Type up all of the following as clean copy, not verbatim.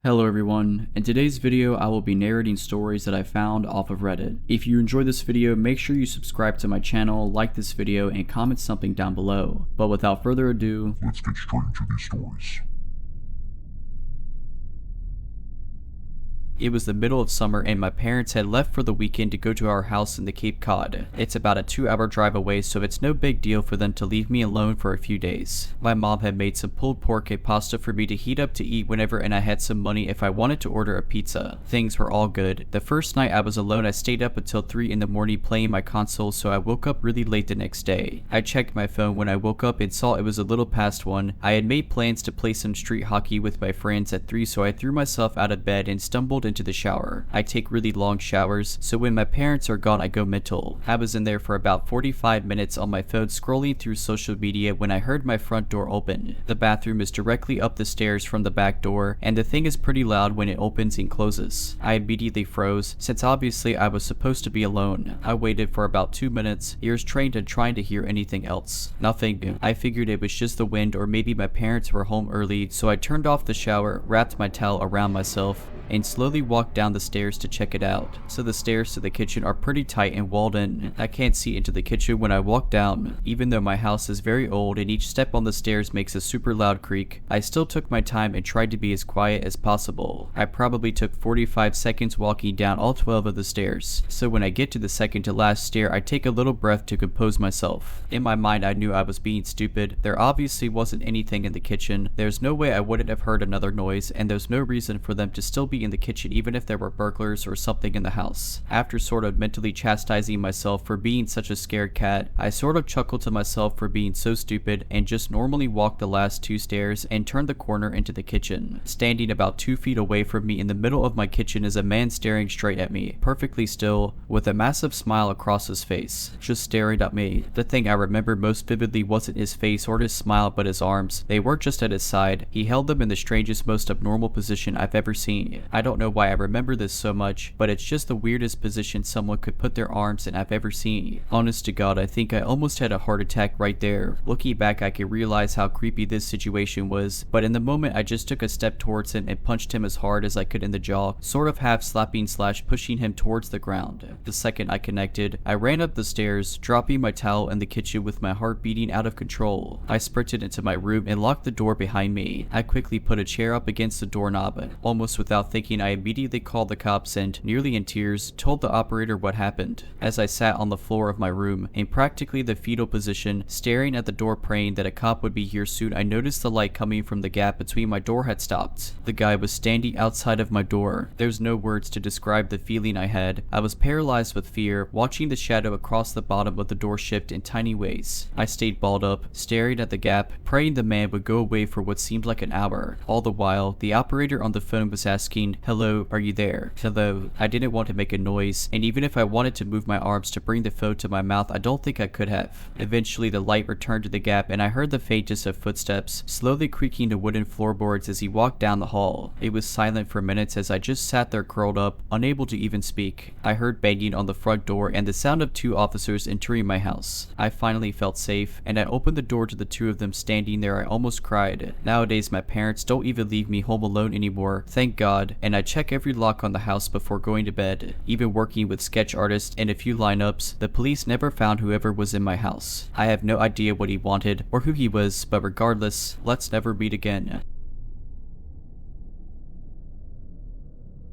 Hello everyone, in today's video I will be narrating stories that I found off of Reddit. If you enjoyed this video, make sure you subscribe to my channel, like this video, and comment something down below. But without further ado, let's get straight into these stories. it was the middle of summer and my parents had left for the weekend to go to our house in the Cape Cod. It's about a 2-hour drive away, so it's no big deal for them to leave me alone for a few days. My mom had made some pulled pork and pasta for me to heat up to eat whenever, and I had some money if I wanted to order a pizza. Things were all good. The first night I was alone, I stayed up until 3 in the morning playing my console, so I woke up really late the next day. I checked my phone when I woke up and saw it was a little past 1. I had made plans to play some street hockey with my friends at 3, so I threw myself out of bed and stumbled into the shower. I take really long showers, so when my parents are gone I go mental. I was in there for about 45 minutes on my phone scrolling through social media when I heard my front door open. The bathroom is directly up the stairs from the back door, and the thing is pretty loud when it opens and closes. I immediately froze, since obviously I was supposed to be alone. I waited for about 2 minutes, ears trained and trying to hear anything else. Nothing. I figured it was just the wind or maybe my parents were home early, so I turned off the shower, wrapped my towel around myself, and slowly walked down the stairs to check it out. So the stairs to the kitchen are pretty tight and walled in. I can't see into the kitchen when I walk down. Even though my house is very old and each step on the stairs makes a super loud creak, I still took my time and tried to be as quiet as possible. I probably took 45 seconds walking down all 12 of the stairs. So when I get to the second to last stair, I take a little breath to compose myself. In my mind I knew I was being stupid. There obviously wasn't anything in the kitchen. There's no way I wouldn't have heard another noise, and there's no reason for them to still be in the kitchen even if there were burglars or something in the house. After sort of mentally chastising myself for being such a scared cat, I sort of chuckled to myself for being so stupid and just normally walked the last 2 stairs and turned the corner into the kitchen. Standing about 2 feet away from me in the middle of my kitchen is a man staring straight at me, perfectly still, with a massive smile across his face, just staring at me. The thing I remember most vividly wasn't his face or his smile but his arms. They weren't just at his side. He held them in the strangest, most abnormal position I've ever seen. I don't know why I remember this so much, but it's just the weirdest position someone could put their arms in I've ever seen. Honest to God, I think I almost had a heart attack right there. Looking back, I can realize how creepy this situation was, but in the moment I just took a step towards him and punched him as hard as I could in the jaw, sort of half slapping / pushing him towards the ground. The second I connected, I ran up the stairs, dropping my towel in the kitchen with my heart beating out of control. I sprinted into my room and locked the door behind me. I quickly put a chair up against the doorknob. Almost without thinking, I immediately called the cops and, nearly in tears, told the operator what happened. As I sat on the floor of my room, in practically the fetal position, staring at the door praying that a cop would be here soon, I noticed the light coming from the gap between my door had stopped. The guy was standing outside of my door. There's no words to describe the feeling I had. I was paralyzed with fear, watching the shadow across the bottom of the door shift in tiny ways. I stayed balled up, staring at the gap, praying the man would go away for what seemed like an hour. All the while, the operator on the phone was asking, "Hello, are you there? Hello." I didn't want to make a noise, and even if I wanted to move my arms to bring the phone to my mouth, I don't think I could have. Eventually the light returned to the gap and I heard the faintest of footsteps, slowly creaking the wooden floorboards as he walked down the hall. It was silent for minutes as I just sat there curled up, unable to even speak. I heard banging on the front door and the sound of 2 officers entering my house. I finally felt safe, and I opened the door to the 2 of them standing there. I almost cried. Nowadays my parents don't even leave me home alone anymore, thank God, and I check every lock on the house before going to bed. Even working with sketch artists and a few lineups, the police never found whoever was in my house. I have no idea what he wanted or who he was, but regardless, let's never meet again.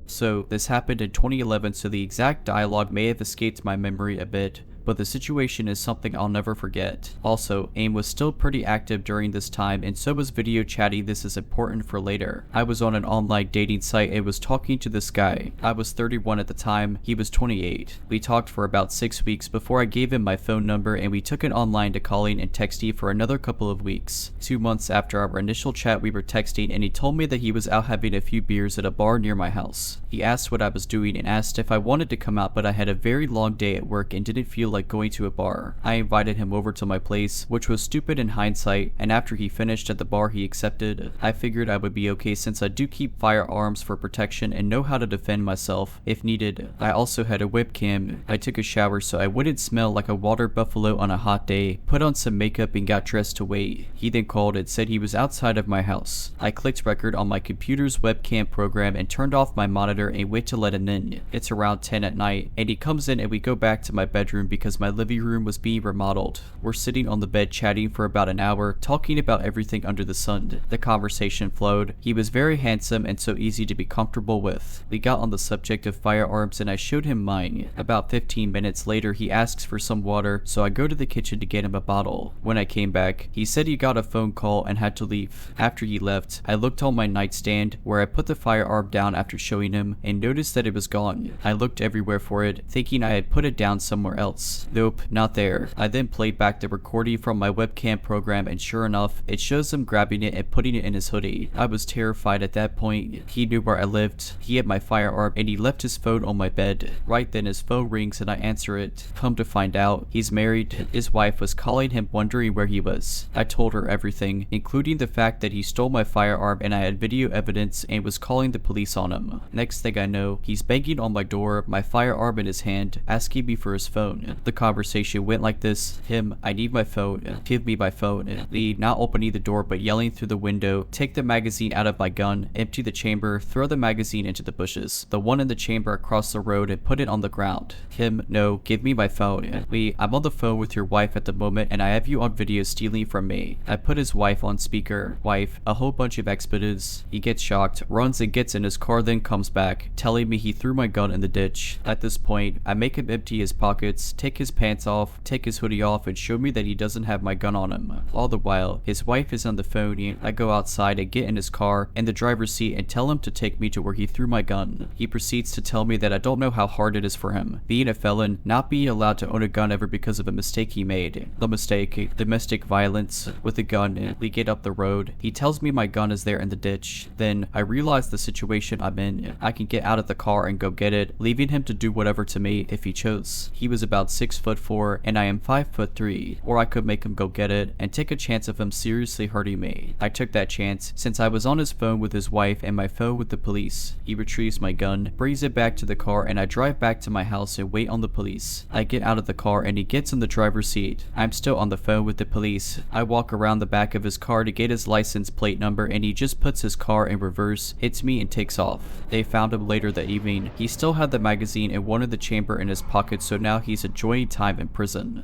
So this happened in 2011, so the exact dialogue may have escaped my memory a bit, but the situation is something I'll never forget. Also, AIM was still pretty active during this time, and so was video chatting. This is important for later. I was on an online dating site and was talking to this guy. I was 31 at the time, he was 28. We talked for about 6 weeks before I gave him my phone number, and we took it online to calling and texting for another couple of weeks. 2 months after our initial chat we were texting, and he told me that he was out having a few beers at a bar near my house. He asked what I was doing and asked if I wanted to come out, but I had a very long day at work and didn't feel like like going to a bar. I invited him over to my place, which was stupid in hindsight, and after he finished at the bar he accepted. I figured I would be okay since I do keep firearms for protection and know how to defend myself if needed. I also had a webcam. I took a shower so I wouldn't smell like a water buffalo on a hot day, put on some makeup and got dressed to wait. He then called and said he was outside of my house. I clicked record on my computer's webcam program and turned off my monitor and wait to let him in. It's around 10 at night and he comes in and we go back to my bedroom because my living room was being remodeled. We're sitting on the bed chatting for about an hour, talking about everything under the sun. The conversation flowed. He was very handsome and so easy to be comfortable with. We got on the subject of firearms and I showed him mine. About 15 minutes later he asks for some water, so I go to the kitchen to get him a bottle. When I came back, he said he got a phone call and had to leave. After he left, I looked on my nightstand where I put the firearm down after showing him and noticed that it was gone. I looked everywhere for it, thinking I had put it down somewhere else. Nope, not there. I then played back the recording from my webcam program and sure enough, it shows him grabbing it and putting it in his hoodie. I was terrified at that point. He knew where I lived, he had my firearm, and he left his phone on my bed. Right then his phone rings and I answer it. Come to find out, he's married. His wife was calling him wondering where he was. I told her everything, including the fact that he stole my firearm and I had video evidence and was calling the police on him. Next thing I know, he's banging on my door, my firearm in his hand, asking me for his phone. The conversation went like this: him, I need my phone, give me my phone. Lee, not opening the door but yelling through the window, take the magazine out of my gun, empty the chamber, throw the magazine into the bushes, the one in the chamber across the road, and put it on the ground. Him, no, give me my phone. Lee, I'm on the phone with your wife at the moment and I have you on video stealing from me. I put his wife on speaker. Wife, a whole bunch of expletives. He gets shocked, runs and gets in his car, then comes back, telling me he threw my gun in the ditch. At this point, I make him empty his pockets, take his pants off, take his hoodie off, and show me that he doesn't have my gun on him. All the while, his wife is on the phone and I go outside and get in his car in the driver's seat and tell him to take me to where he threw my gun. He proceeds to tell me that I don't know how hard it is for him, being a felon, not being allowed to own a gun ever because of a mistake he made. The mistake, domestic violence with a gun. We get up the road. He tells me my gun is there in the ditch. Then I realize the situation I'm in. I can get out of the car and go get it, leaving him to do whatever to me if he chose. He was about 6'4" and I am 5'3", or I could make him go get it and take a chance of him seriously hurting me. I took that chance since I was on his phone with his wife and my phone with the police. He retrieves my gun, brings it back to the car, and I drive back to my house and wait on the police. I get out of the car and he gets in the driver's seat. I'm still on the phone with the police. I walk around the back of his car to get his license plate number and he just puts his car in reverse, hits me and takes off. They found him later that evening. He still had the magazine and one in the chamber in his pocket, so now he's enjoying time in prison.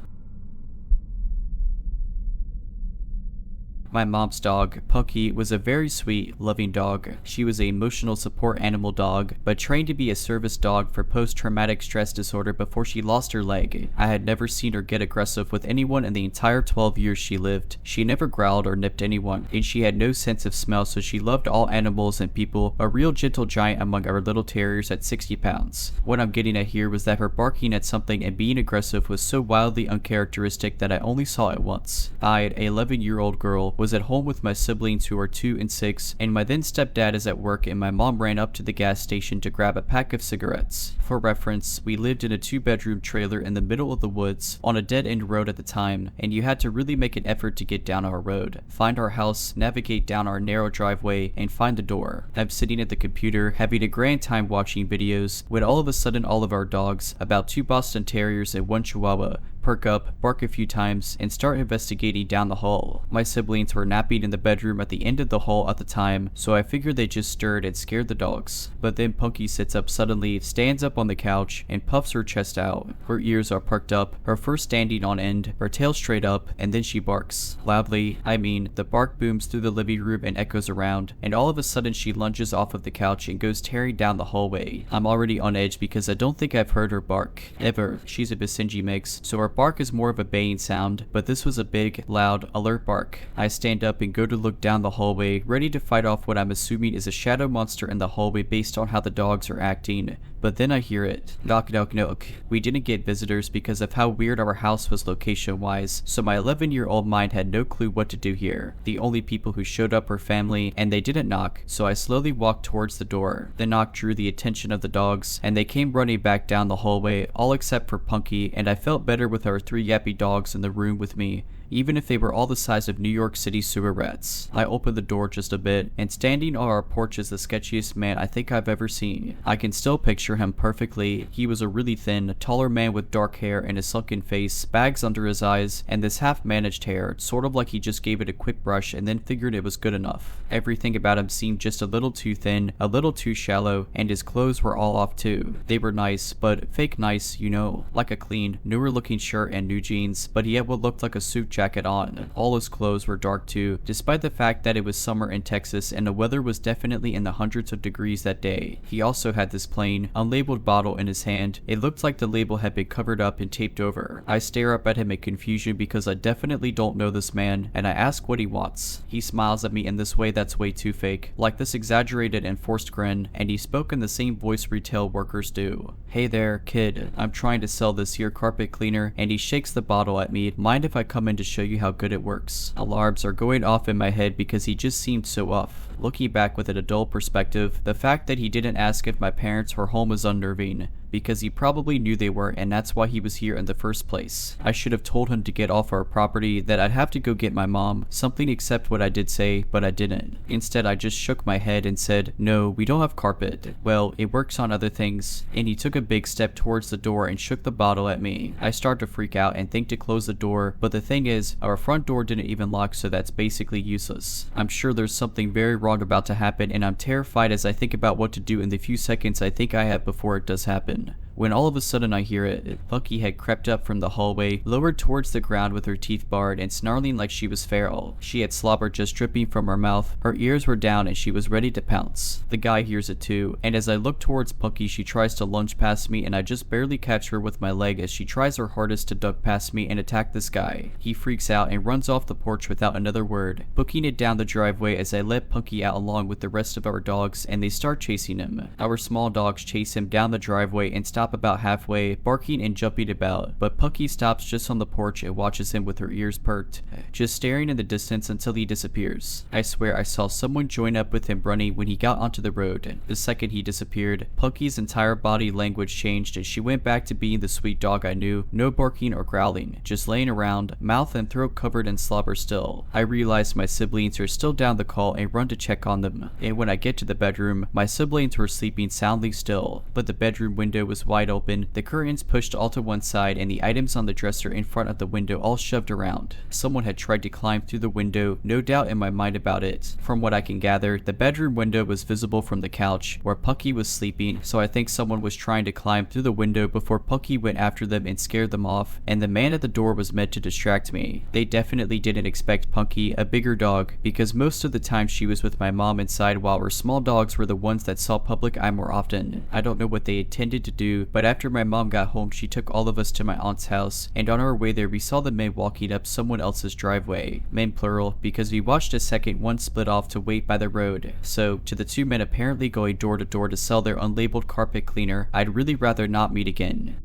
My mom's dog, Punky, was a very sweet, loving dog. She was an emotional support animal dog, but trained to be a service dog for post-traumatic stress disorder before she lost her leg. I had never seen her get aggressive with anyone in the entire 12 years she lived. She never growled or nipped anyone, and she had no sense of smell, so she loved all animals and people, a real gentle giant among our little terriers at 60 pounds. What I'm getting at here was that her barking at something and being aggressive was so wildly uncharacteristic that I only saw it once. I, an 11-year-old girl, was at home with my siblings who are 2 and 6, and my then stepdad is at work, and my mom ran up to the gas station to grab a pack of cigarettes. For reference, we lived in a 2-bedroom trailer in the middle of the woods on a dead-end road at the time, and you had to really make an effort to get down our road, find our house, navigate down our narrow driveway, and find the door. I'm sitting at the computer having a grand time watching videos when all of a sudden all of our dogs, about 2 Boston Terriers and 1 Chihuahua, perk up, bark a few times, and start investigating down the hall. My siblings were napping in the bedroom at the end of the hall at the time, so I figured they just stirred and scared the dogs. But then Punky sits up suddenly, stands up on the couch, and puffs her chest out. Her ears are perked up, her fur standing on end, her tail straight up, and then she barks. Loudly, I mean, the bark booms through the living room and echoes around, and all of a sudden she lunges off of the couch and goes tearing down the hallway. I'm already on edge because I don't think I've heard her bark, ever. She's a Basenji mix, so her bark is more of a baying sound, but this was a big, loud, alert bark. I stand up and go to look down the hallway, ready to fight off what I'm assuming is a shadow monster in the hallway based on how the dogs are acting. But then I hear it. Knock, knock, knock. We didn't get visitors because of how weird our house was location-wise, so my 11-year-old mind had no clue what to do here. The only people who showed up were family, and they didn't knock, so I slowly walked towards the door. The knock drew the attention of the dogs, and they came running back down the hallway, all except for Punky, and I felt better with with our 3 yappy dogs in the room with me, even if they were all the size of New York City sewer rats. I opened the door just a bit, and standing on our porch is the sketchiest man I think I've ever seen. I can still picture him perfectly. He was a really thin, taller man with dark hair and a sunken face, bags under his eyes, and this half-managed hair, sort of like he just gave it a quick brush and then figured it was good enough. Everything about him seemed just a little too thin, a little too shallow, and his clothes were all off too. They were nice, but fake nice, you know, like a clean, newer looking shirt and new jeans, but he had what looked like a suit jacket on. All his clothes were dark too, despite the fact that it was summer in Texas and the weather was definitely in the hundreds of degrees that day. He also had this plain, unlabeled bottle in his hand. It looked like the label had been covered up and taped over. I stare up at him in confusion because I definitely don't know this man, and I ask what he wants. He smiles at me in this way that's way too fake, like this exaggerated and forced grin, and he spoke in the same voice retail workers do. "Hey there, kid. I'm trying to sell this here carpet cleaner," and he shakes the bottle at me. "Mind if I come in to show you how good it works?" Alarms are going off in my head because he just seemed so off. Looking back with an adult perspective, the fact that he didn't ask if my parents were home was unnerving, because he probably knew they were, and that's why he was here in the first place. I should have told him to get off our property, that I'd have to go get my mom, something except what I did say, but I didn't. Instead, I just shook my head and said, "No, we don't have carpet." "Well, it works on other things." And he took a big step towards the door and shook the bottle at me. I start to freak out and think to close the door, but the thing is, our front door didn't even lock, so that's basically useless. I'm sure there's something very wrong about to happen, and I'm terrified as I think about what to do in the few seconds I think I have before it does happen. When all of a sudden I hear it, Bucky had crept up from the hallway, lowered towards the ground with her teeth bared and snarling like she was feral. She had slobber just dripping from her mouth, her ears were down, and she was ready to pounce. The guy hears it too, and as I look towards Bucky, she tries to lunge past me, and I just barely catch her with my leg as she tries her hardest to duck past me and attack this guy. He freaks out and runs off the porch without another word, booking it down the driveway as I let Bucky out along with the rest of our dogs, and they start chasing him. Our small dogs chase him down the driveway and stop about halfway, barking and jumping about, but Pucky stops just on the porch and watches him with her ears perked, just staring in the distance until he disappears. I swear I saw someone join up with him running when he got onto the road. The second he disappeared, Pucky's entire body language changed and she went back to being the sweet dog I knew, no barking or growling, just laying around, mouth and throat covered in slobber still. I realize my siblings are still down the call and run to check on them, and when I get to the bedroom, my siblings were sleeping soundly still, but the bedroom window was wide open, the curtains pushed all to one side, and the items on the dresser in front of the window all shoved around. Someone had tried to climb through the window, no doubt in my mind about it. From what I can gather, the bedroom window was visible from the couch where Pucky was sleeping, so I think someone was trying to climb through the window before Pucky went after them and scared them off, and the man at the door was meant to distract me. They definitely didn't expect Pucky, a bigger dog, because most of the time she was with my mom inside while her small dogs were the ones that saw public eye more often. I don't know what they intended to do, but after my mom got home, she took all of us to my aunt's house, and on our way there we saw the men walking up someone else's driveway. Men plural, because we watched a second one split off to wait by the road. So, to the 2 men apparently going door to door to sell their unlabeled carpet cleaner, I'd really rather not meet again.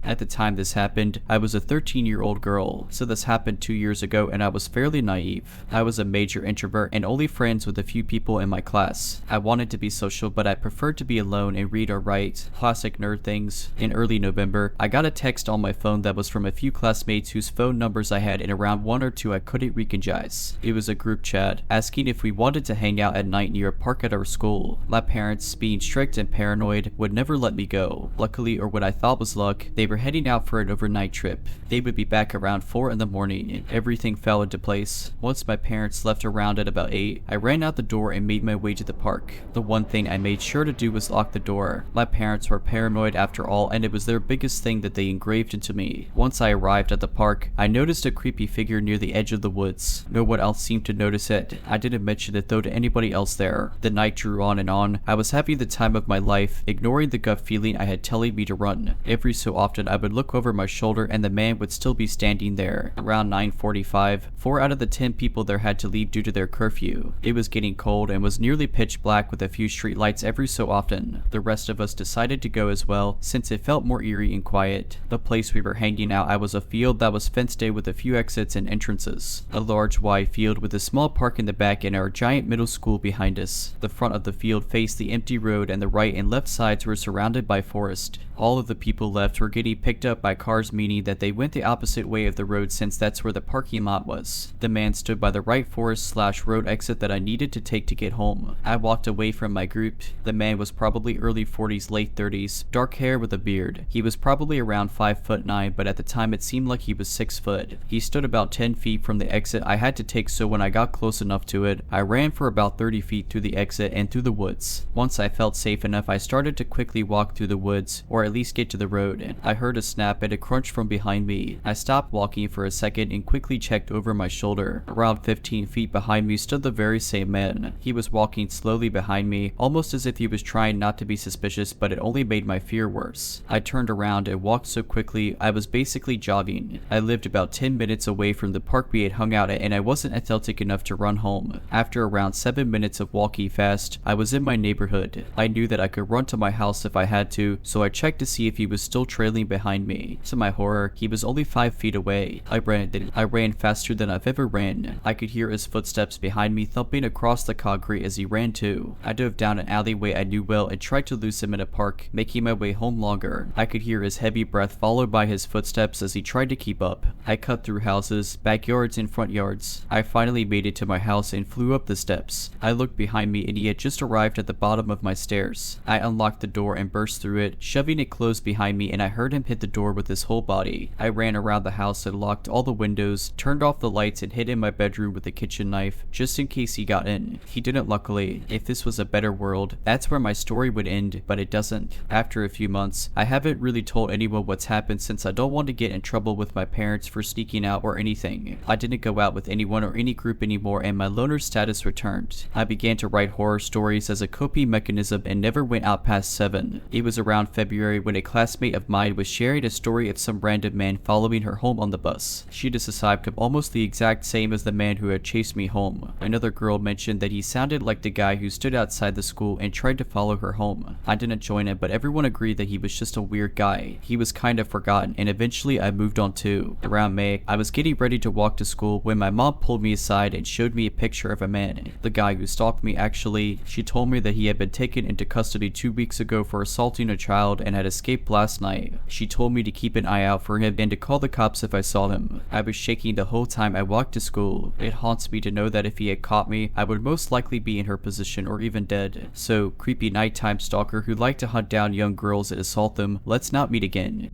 At the time this happened, I was a 13-year-old girl, so this happened 2 years ago and I was fairly naive. I was a major introvert and only friends with a few people in my class. I wanted to be social, but I preferred to be alone and read or write. Classic nerd things. In early November, I got a text on my phone that was from a few classmates whose phone numbers I had and around 1 or 2 I couldn't recognize. It was a group chat, asking if we wanted to hang out at night near a park at our school. My parents, being strict and paranoid, would never let me go. Luckily, or what I thought was luck, they were heading out for an overnight trip. They would be back around 4 in the morning and everything fell into place. Once my parents left around at about 8, I ran out the door and made my way to the park. The one thing I made sure to do was lock the door. My parents were paranoid after all, and it was their biggest thing that they engraved into me. Once I arrived at the park, I noticed a creepy figure near the edge of the woods. No one else seemed to notice it. I didn't mention it though to anybody else there. The night drew on and on. I was having the time of my life, ignoring the gut feeling I had telling me to run. Every so often often I would look over my shoulder and the man would still be standing there. Around 9:45, 4 out of the 10 people there had to leave due to their curfew. It was getting cold and was nearly pitch black with a few street lights every so often. The rest of us decided to go as well, since it felt more eerie and quiet. The place we were hanging out at was a field that was fenced in with a few exits and entrances. A large wide field with a small park in the back and our giant middle school behind us. The front of the field faced the empty road and the right and left sides were surrounded by forest. All of the people left were getting picked up by cars, meaning that they went the opposite way of the road since that's where the parking lot was. The man stood by the right forest/road exit that I needed to take to get home. I walked away from my group. The man was probably early 40s, late 30s, dark hair with a beard. He was probably around 5'9", but at the time it seemed like he was 6 foot. He stood about 10 feet from the exit I had to take, so when I got close enough to it, I ran for about 30 feet through the exit and through the woods. Once I felt safe enough, I started to quickly walk through the woods, or at least get to the road. I heard a snap and a crunch from behind me. I stopped walking for a second and quickly checked over my shoulder. Around 15 feet behind me stood the very same man. He was walking slowly behind me, almost as if he was trying not to be suspicious, but it only made my fear worse. I turned around and walked so quickly I was basically jogging. I lived about 10 minutes away from the park we had hung out at and I wasn't athletic enough to run home. After around 7 minutes of walking fast, I was in my neighborhood. I knew that I could run to my house if I had to, so I checked to see if he was still trailing behind me. To my horror, he was only 5 feet away. I ran faster than I've ever ran. I could hear his footsteps behind me thumping across the concrete as he ran too. I dove down an alleyway I knew well and tried to lose him in a park, making my way home longer. I could hear his heavy breath followed by his footsteps as he tried to keep up. I cut through houses, backyards, and front yards. I finally made it to my house and flew up the steps. I looked behind me and he had just arrived at the bottom of my stairs. I unlocked the door and burst through it, shoving it closed behind me, and I heard him hit the door with his whole body. I ran around the house and locked all the windows, turned off the lights, and hid in my bedroom with a kitchen knife, just in case he got in. He didn't, luckily. If this was a better world, that's where my story would end, but it doesn't. After a few months, I haven't really told anyone what's happened since I don't want to get in trouble with my parents for sneaking out or anything. I didn't go out with anyone or any group anymore and my loner status returned. I began to write horror stories as a coping mechanism and never went out past 7. It was around February when a classmate of mine was sharing a story of some random man following her home on the bus. She described him almost the exact same as the man who had chased me home. Another girl mentioned that he sounded like the guy who stood outside the school and tried to follow her home. I didn't join him, but everyone agreed that he was just a weird guy. He was kind of forgotten, and eventually I moved on too. Around May, I was getting ready to walk to school when my mom pulled me aside and showed me a picture of a man. The guy who stalked me actually. She told me that he had been taken into custody 2 weeks ago for assaulting a child and had escaped last night. She told me to keep an eye out for him and to call the cops if I saw him. I was shaking the whole time I walked to school. It haunts me to know that if he had caught me, I would most likely be in her position or even dead. So, creepy nighttime stalker who liked to hunt down young girls and assault them, let's not meet again.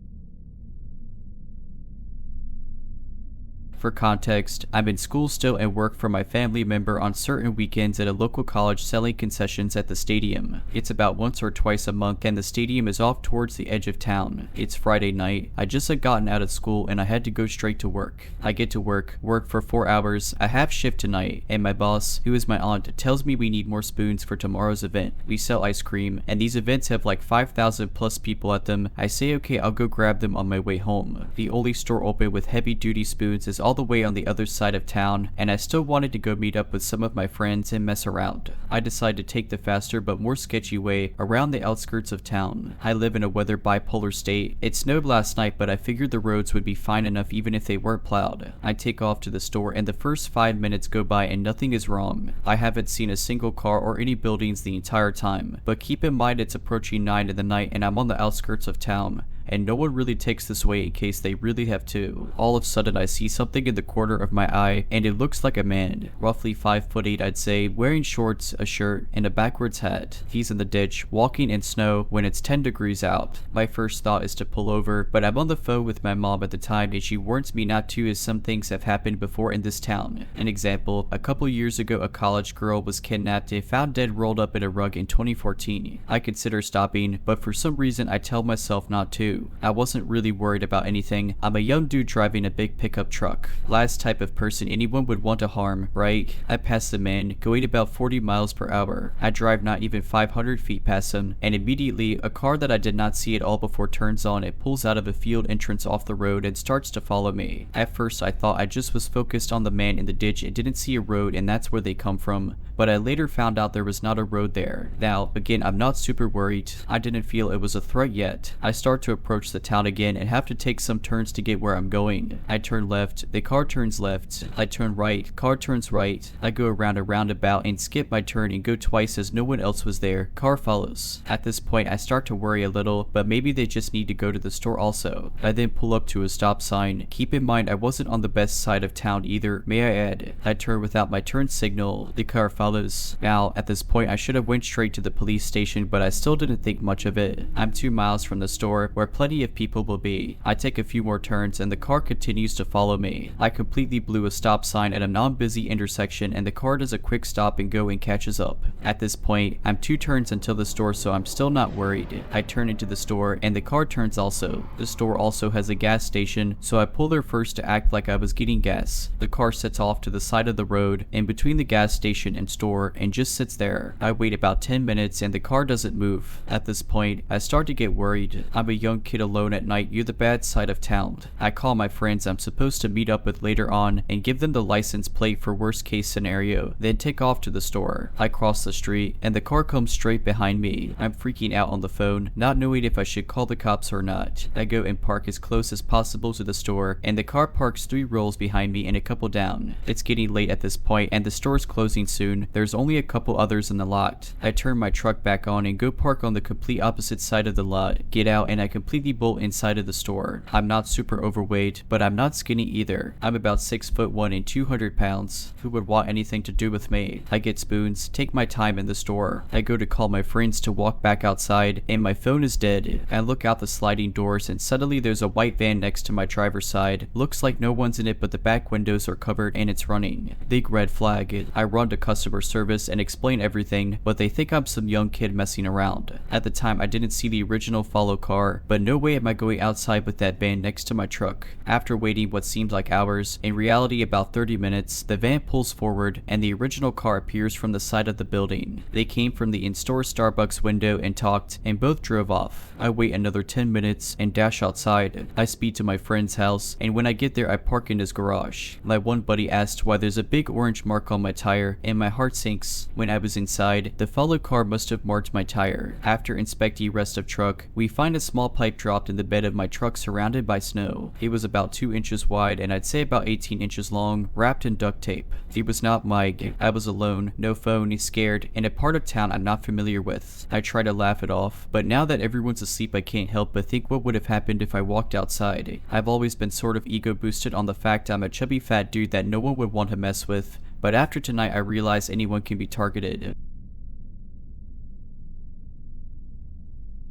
For context, I'm in school still and work for my family member on certain weekends at a local college selling concessions at the stadium. It's about once or twice a month and the stadium is off towards the edge of town. It's Friday night. I just had gotten out of school and I had to go straight to work. I get to work for 4 hours, a half shift tonight, and my boss, who is my aunt, tells me we need more spoons for tomorrow's event. We sell ice cream, and these events have like 5,000 plus people at them. I say okay, I'll go grab them on my way home. The only store open with heavy duty spoons is all the way on the other side of town, and I still wanted to go meet up with some of my friends and mess around. I decided to take the faster but more sketchy way around the outskirts of town. I live in a weather bipolar state. It snowed last night, but I figured the roads would be fine enough even if they weren't plowed. I take off to the store and the first 5 minutes go by and nothing is wrong. I haven't seen a single car or any buildings the entire time, but keep in mind it's approaching 9 in the night and I'm on the outskirts of town. And no one really takes this way in case they really have to. All of a sudden I see something in the corner of my eye and it looks like a man, roughly 5'8" I'd say, wearing shorts, a shirt, and a backwards hat. He's in the ditch, walking in snow when it's 10 degrees out. My first thought is to pull over, but I'm on the phone with my mom at the time and she warns me not to as some things have happened before in this town. An example, a couple years ago a college girl was kidnapped and found dead rolled up in a rug in 2014. I consider stopping, but for some reason I tell myself not to. too. I wasn't really worried about anything. I'm a young dude driving a big pickup truck. Last type of person anyone would want to harm, right? I passed the man, going about 40 miles per hour. I drive not even 500 feet past him, and immediately, a car that I did not see at all before turns on and pulls out of a field entrance off the road and starts to follow me. At first, I thought I just was focused on the man in the ditch and didn't see a road, and that's where they come from. But I later found out there was not a road there. Now, again, I'm not super worried. I didn't feel it was a threat yet. I start to approach the town again and have to take some turns to get where I'm going. I turn left, the car turns left. I turn right, car turns right. I go around a roundabout and skip my turn and go twice as no one else was there. Car follows. At this point, I start to worry a little, but maybe they just need to go to the store also. I then pull up to a stop sign. Keep in mind, I wasn't on the best side of town either, may I add. I turn without my turn signal. The car follows. Now, at this point, I should have went straight to the police station, but I still didn't think much of it. I'm 2 miles from the store, where plenty of people will be. I take a few more turns, and the car continues to follow me. I completely blew a stop sign at a non-busy intersection, and the car does a quick stop and go and catches up. At this point, I'm 2 turns until the store, so I'm still not worried. I turn into the store, and the car turns also. The store also has a gas station, so I pull there first to act like I was getting gas. The car sets off to the side of the road, in between the gas station and store, and just sits there. I wait about 10 minutes and the car doesn't move. At this point, I start to get worried. I'm a young kid alone at night near the bad side of town. I call my friends I'm supposed to meet up with later on and give them the license plate for worst case scenario, then take off to the store. I cross the street and the car comes straight behind me. I'm freaking out on the phone, not knowing if I should call the cops or not. I go and park as close as possible to the store, and the car parks 3 rows behind me and a couple down. It's getting late at this point and the store's closing soon. There's only a couple others in the lot. I turn my truck back on and go park on the complete opposite side of the lot, get out, and I completely bolt inside of the store. I'm not super overweight, but I'm not skinny either. I'm about 6'1" and 200 pounds. Who would want anything to do with me? I get spoons, take my time in the store. I go to call my friends to walk back outside, and my phone is dead. I look out the sliding doors, and suddenly there's a white van next to my driver's side. Looks like no one's in it, but the back windows are covered and it's running. Big red flag. I run to customer service and explain everything, but they think I'm some young kid messing around. At the time, I didn't see the original follow car, but no way am I going outside with that van next to my truck. After waiting what seemed like hours, in reality about 30 minutes, the van pulls forward and the original car appears from the side of the building. They came from the in-store Starbucks window and talked, and both drove off. I wait another 10 minutes and dash outside. I speed to my friend's house, and when I get there, I park in his garage. My one buddy asked why there's a big orange mark on my tire, and my heart sinks. When I was inside, the follow car must have marked my tire. After inspecting rest of truck, we find a small pipe dropped in the bed of my truck surrounded by snow. It was about 2 inches wide and I'd say about 18 inches long, wrapped in duct tape. It was not Mike. I was alone, no phone, scared, in a part of town I'm not familiar with. I try to laugh it off, but now that everyone's asleep I can't help but think what would have happened if I walked outside. I've always been sort of ego boosted on the fact I'm a chubby fat dude that no one would want to mess with. But after tonight I realize anyone can be targeted.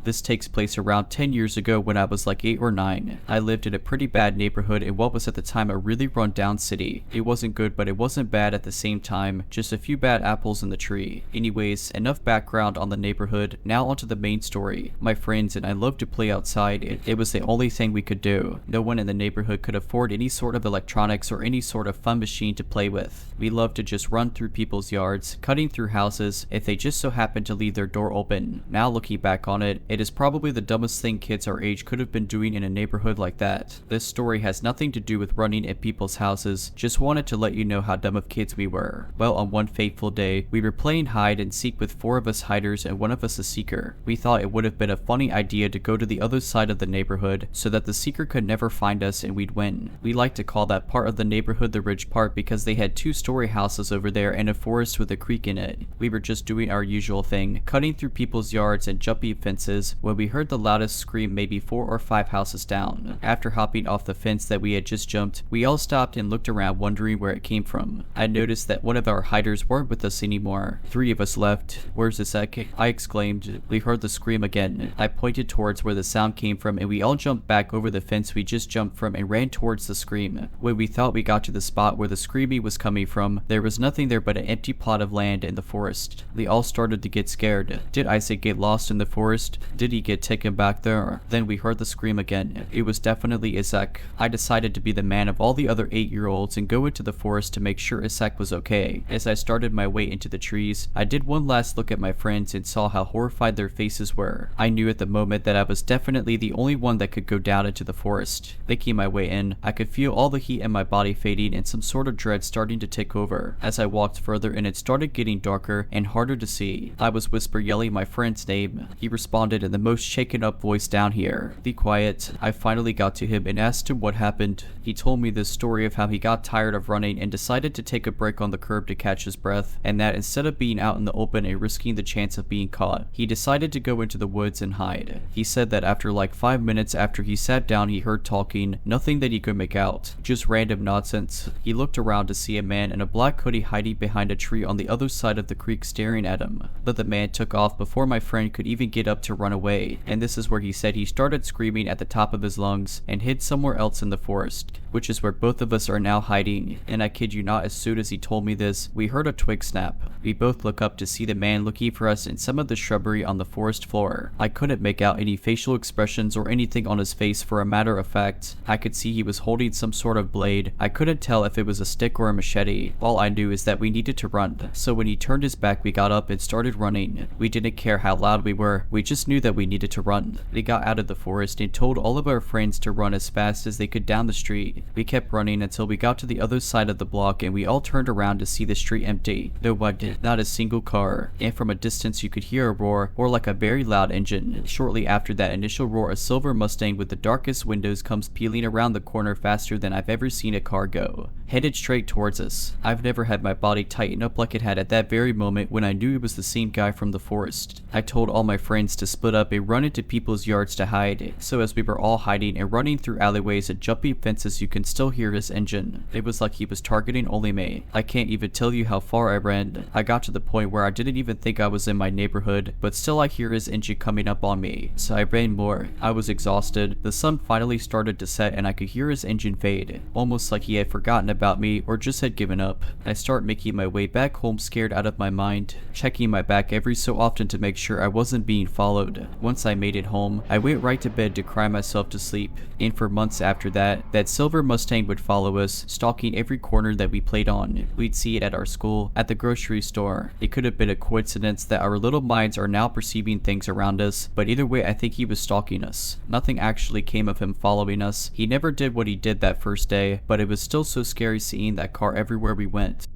This takes place around 10 years ago when I was like 8 or 9. I lived in a pretty bad neighborhood in what was at the time a really run down city. It wasn't good, but it wasn't bad at the same time, just a few bad apples in the tree. Anyways, enough background on the neighborhood, now onto the main story. My friends and I loved to play outside. It was the only thing we could do. No one in the neighborhood could afford any sort of electronics or any sort of fun machine to play with. We loved to just run through people's yards, cutting through houses if they just so happened to leave their door open. Now looking back on it, it is probably the dumbest thing kids our age could have been doing in a neighborhood like that. This story has nothing to do with running at people's houses, just wanted to let you know how dumb of kids we were. Well, on one fateful day, we were playing hide and seek with 4 of us hiders and 1 of us a seeker. We thought it would have been a funny idea to go to the other side of the neighborhood so that the seeker could never find us and we'd win. We like to call that part of the neighborhood the ridge part because they had 2-story houses over there and a forest with a creek in it. We were just doing our usual thing, cutting through people's yards and jumping fences, when we heard the loudest scream maybe 4 or 5 houses down. After hopping off the fence that we had just jumped, we all stopped and looked around wondering where it came from. I noticed that one of our hiders weren't with us anymore. 3 of us left. "Where's this at?" I exclaimed. We heard the scream again. I pointed towards where the sound came from and we all jumped back over the fence we just jumped from and ran towards the scream. When we thought we got to the spot where the screaming was coming from, there was nothing there but an empty plot of land in the forest. We all started to get scared. Did I say get lost in the forest? Did he get taken back there? Then we heard the scream again. It was definitely Isaac. I decided to be the man of all the other 8-year-olds and go into the forest to make sure Isaac was okay. As I started my way into the trees, I did one last look at my friends and saw how horrified their faces were. I knew at the moment that I was definitely the only one that could go down into the forest. Making my way in, I could feel all the heat in my body fading and some sort of dread starting to take over. As I walked further and it started getting darker and harder to see, I was whisper yelling my friend's name. He responded in the most shaken up voice down here. Be quiet. I finally got to him and asked him what happened. He told me this story of how he got tired of running and decided to take a break on the curb to catch his breath, and that instead of being out in the open and risking the chance of being caught, he decided to go into the woods and hide. He said that after like 5 minutes after he sat down he heard talking, nothing that he could make out, just random nonsense. He looked around to see a man in a black hoodie hiding behind a tree on the other side of the creek staring at him, but the man took off before my friend could even get up to run away, and this is where he said he started screaming at the top of his lungs and hid somewhere else in the forest, which is where both of us are now hiding. And I kid you not, as soon as he told me this, we heard a twig snap. We both look up to see the man looking for us in some of the shrubbery on the forest floor. I couldn't make out any facial expressions or anything on his face. For a matter of fact, I could see he was holding some sort of blade. I couldn't tell if it was a stick or a machete. All I knew is that we needed to run, so when he turned his back we got up and started running. We didn't care how loud we were, we just knew that we needed to run. We got out of the forest and told all of our friends to run as fast as they could down the street. We kept running until we got to the other side of the block and we all turned around to see the street empty. No one, not a single car, and from a distance you could hear a roar, or like a very loud engine. Shortly after that initial roar, a silver Mustang with the darkest windows comes peeling around the corner faster than I've ever seen a car go, headed straight towards us. I've never had my body tighten up like it had at that very moment when I knew it was the same guy from the forest. I told all my friends to split up and run into people's yards to hide, so as we were all hiding and running through alleyways and jumping fences you can still hear his engine. It was like he was targeting only me. I can't even tell you how far I ran. I got to the point where I didn't even think I was in my neighborhood, but still I hear his engine coming up on me, so I ran more. I was exhausted. The sun finally started to set and I could hear his engine fade, almost like he had forgotten about me or just had given up. I start making my way back home scared out of my mind, checking my back every so often to make sure I wasn't being followed. Once I made it home, I went right to bed to cry myself to sleep, and for months after that silver Mustang would follow us, stalking every corner that we played on. We'd see it at our school, at the grocery store. It could have been a coincidence that our little minds are now perceiving things around us, but either way I think he was stalking us. Nothing actually came of him following us. He never did what he did that first day, but it was still so scary seeing that car everywhere we went.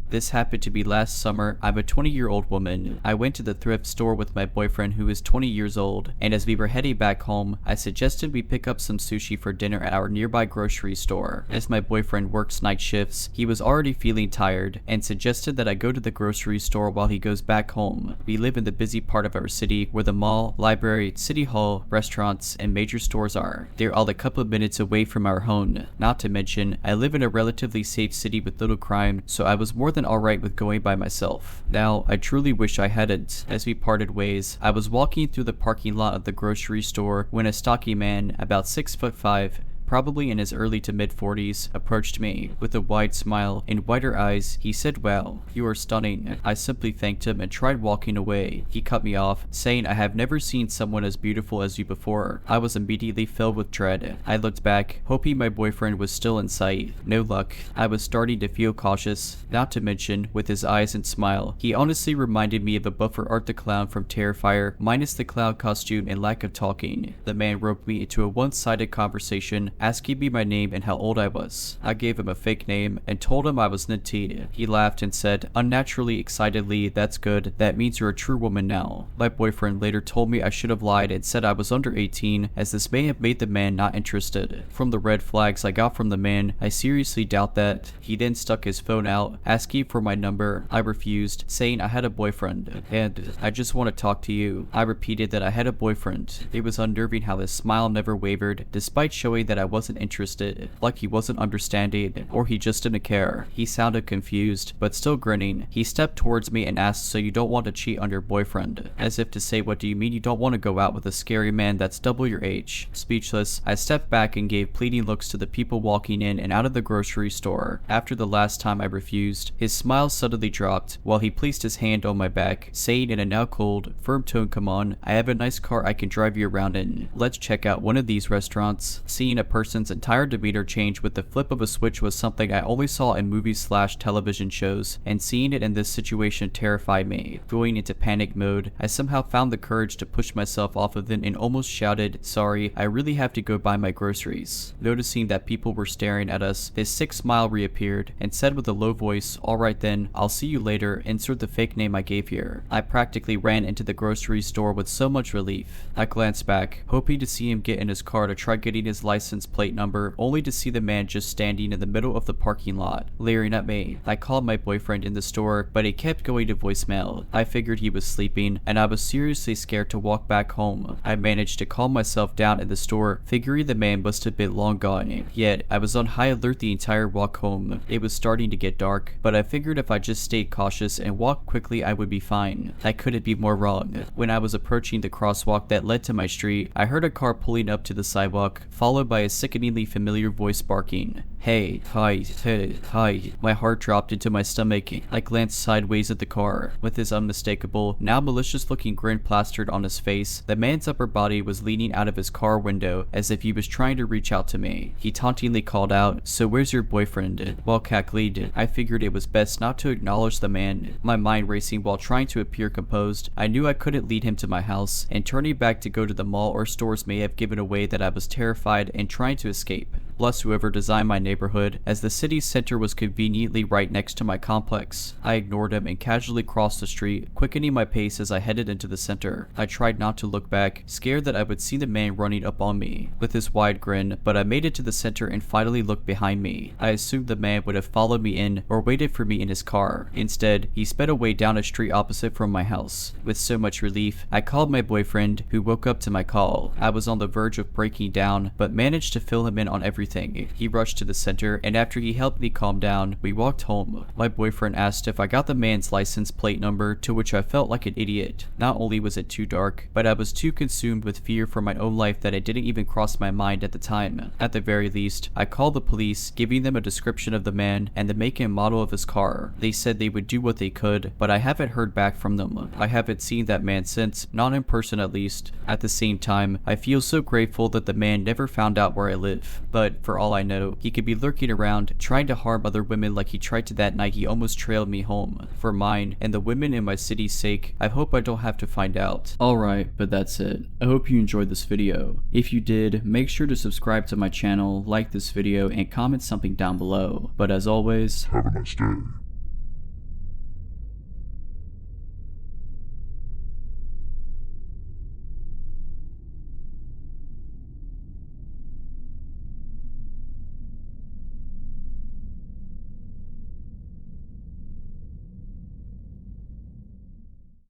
This happened to be last summer. I'm a 20-year-old woman. I went to the thrift store with my boyfriend who is 20 years old, and as we were heading back home, I suggested we pick up some sushi for dinner at our nearby grocery store. As my boyfriend works night shifts, he was already feeling tired and suggested that I go to the grocery store while he goes back home. We live in the busy part of our city where the mall, library, city hall, restaurants, and major stores are. They're all a couple of minutes away from our home. Not to mention, I live in a relatively safe city with little crime, so I was more than alright with going by myself. Now, I truly wish I hadn't. As we parted ways, I was walking through the parking lot of the grocery store when a stocky man, about 6'5", probably in his early to mid-40s, approached me. With a wide smile and wider eyes, he said, "Wow, you are stunning." I simply thanked him and tried walking away. He cut me off, saying, "I have never seen someone as beautiful as you before." I was immediately filled with dread. I looked back, hoping my boyfriend was still in sight. No luck. I was starting to feel cautious. Not to mention, with his eyes and smile, he honestly reminded me of a buffer Art the Clown from Terrifier, minus the clown costume and lack of talking. The man roped me into a one-sided conversation, asking me my name and how old I was. I gave him a fake name and told him I was Nati. He laughed and said, unnaturally excitedly, "That's good. That means you're a true woman now." My boyfriend later told me I should have lied and said I was under 18, as this may have made the man not interested. From the red flags I got from the man, I seriously doubt that. He then stuck his phone out, asking for my number. I refused, saying I had a boyfriend, and "I just want to talk to you." I repeated that I had a boyfriend. It was unnerving how his smile never wavered, despite showing that I wasn't interested, like he wasn't understanding, or he just didn't care. He sounded confused, but still grinning. He stepped towards me and asked, "So you don't want to cheat on your boyfriend?" As if to say, "What do you mean you don't want to go out with a scary man that's double your age?" Speechless, I stepped back and gave pleading looks to the people walking in and out of the grocery store. After the last time I refused, his smile suddenly dropped while he placed his hand on my back, saying in a now cold, firm tone, "Come on, I have a nice car I can drive you around in. Let's check out one of these restaurants." Seeing a person's entire demeanor change with the flip of a switch was something I only saw in movies/television shows, and seeing it in this situation terrified me. Going into panic mode, I somehow found the courage to push myself off of it and almost shouted, "Sorry, I really have to go buy my groceries." Noticing that people were staring at us, his sick smile reappeared and said with a low voice, "Alright then, I'll see you later, insert the fake name I gave here." I practically ran into the grocery store with so much relief. I glanced back, hoping to see him get in his car to try getting his license plate number, only to see the man just standing in the middle of the parking lot, leering at me. I called my boyfriend in the store, but he kept going to voicemail. I figured he was sleeping, and I was seriously scared to walk back home. I managed to calm myself down in the store, figuring the man must have been long gone. Yet, I was on high alert the entire walk home. It was starting to get dark, but I figured if I just stayed cautious and walked quickly I would be fine. I couldn't be more wrong. When I was approaching the crosswalk that led to my street, I heard a car pulling up to the sidewalk, followed by a sickeningly familiar voice barking, "Hey, hi, hey, hi." My heart dropped into my stomach. I glanced sideways at the car. With his unmistakable, now malicious-looking grin plastered on his face, the man's upper body was leaning out of his car window as if he was trying to reach out to me. He tauntingly called out, "So where's your boyfriend?" While cackling, I figured it was best not to acknowledge the man. My mind racing while trying to appear composed, I knew I couldn't lead him to my house, and turning back to go to the mall or stores may have given away that I was terrified and trying to escape. Bless whoever designed my neighborhood, as the city's center was conveniently right next to my complex. I ignored him and casually crossed the street, quickening my pace as I headed into the center. I tried not to look back, scared that I would see the man running up on me with his wide grin, but I made it to the center and finally looked behind me. I assumed the man would have followed me in or waited for me in his car. Instead, he sped away down a street opposite from my house. With so much relief, I called my boyfriend, who woke up to my call. I was on the verge of breaking down, but managed to fill him in on everything. He rushed to the center, and after he helped me calm down, we walked home. My boyfriend asked if I got the man's license plate number, to which I felt like an idiot. Not only was it too dark, but I was too consumed with fear for my own life that it didn't even cross my mind at the time. At the very least, I called the police, giving them a description of the man and the make and model of his car. They said they would do what they could, but I haven't heard back from them. I haven't seen that man since, not in person at least. At the same time, I feel so grateful that the man never found out where I live. But for all I know, he could be lurking around, trying to harm other women like he tried to that night he almost trailed me home. For mine, and the women in my city's sake, I hope I don't have to find out. Alright, but that's it. I hope you enjoyed this video. If you did, make sure to subscribe to my channel, like this video, and comment something down below. But as always, Have a nice day.